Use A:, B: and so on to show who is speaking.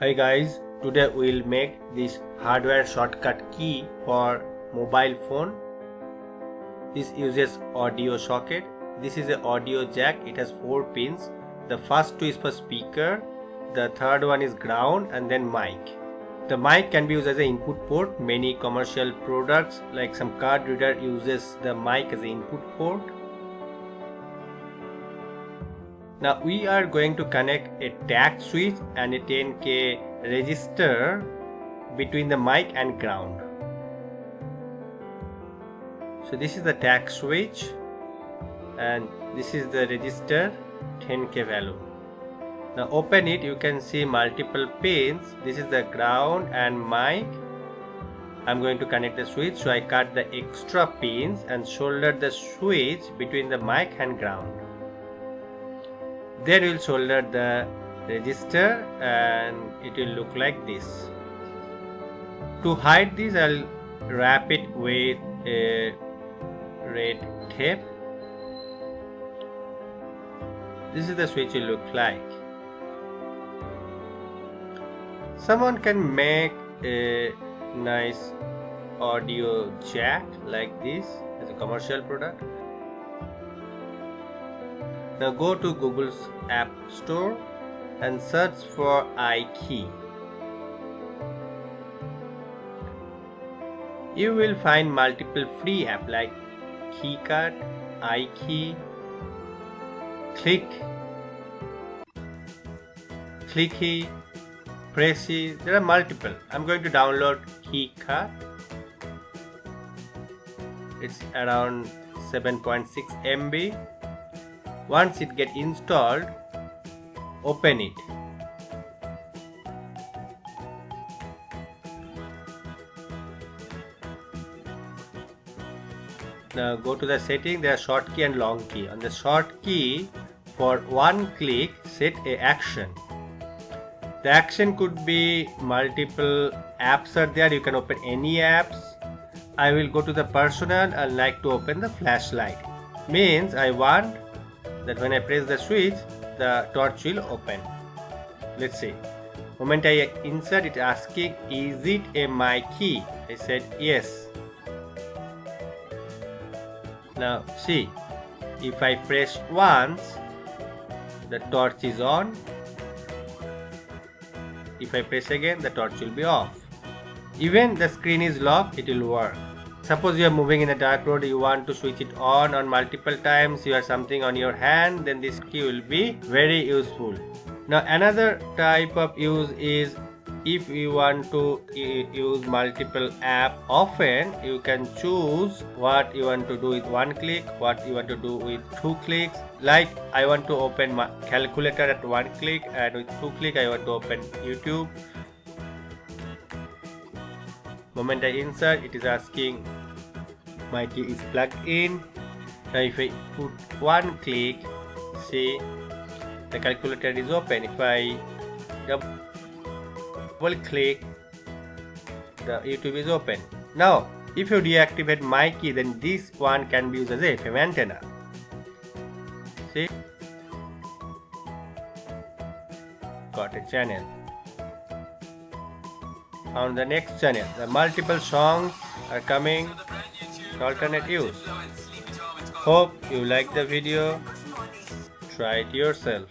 A: Hi guys, today we'll make this hardware shortcut key for mobile phone. This uses audio socket. This is an audio jack. It has 4 pins. The first 2 is for speaker, the third one is ground, and then mic. The mic can be used as an input port. Many commercial products like some card reader uses the mic as an input port. Now we are going to connect a tag switch and a 10K resistor between the mic and ground. So this is the tag switch and this is the resistor 10K value. Now open it, you can see multiple pins. This is the ground and mic. I'm going to connect the switch, so I cut the extra pins and solder the switch between the mic and ground. Then we'll solder the resistor and it will look like this. To hide this, I'll wrap it with a red tape. This is the switch will look like. Someone can make a nice audio jack like this as a commercial product. Now go to Google's App Store and search for iKEY. You will find multiple free apps like KeyCut, iKEY, Klick, Clicky, Pressy. There are multiple. I'm going to download KeyCut. It's around 7.6 MB. Once it gets installed, open it. Now go to the setting. There are short key and long key. On the short key, for one click, set a action. The action could be multiple apps are there. You can open any apps. I will go to the personal and like to open the flashlight. Means I want that when I press the switch, the torch will open. Let's see. Moment I insert it, asking, is it a mykey? I said yes. Now see, if I press once, the torch is on. If I press again, the torch will be off. Even the screen is locked, it will work. Suppose you are moving in a dark road, you want to switch it on multiple times, you have something on your hand, then this key will be very useful. Now another type of use is if you want to use multiple apps often, you can choose what you want to do with one click, what you want to do with 2 clicks. Like I want to open my calculator at 1 click, and with 2 clicks I want to open YouTube. Moment I insert, it is asking my key is plugged in. Now if I put 1 click, see the calculator is open. If I double click, the YouTube is open. Now if you deactivate my key, then this one can be used as a FM antenna. See, got a channel. On the next channel, the multiple songs are coming, alternate use. Hope you like the video. Try it yourself.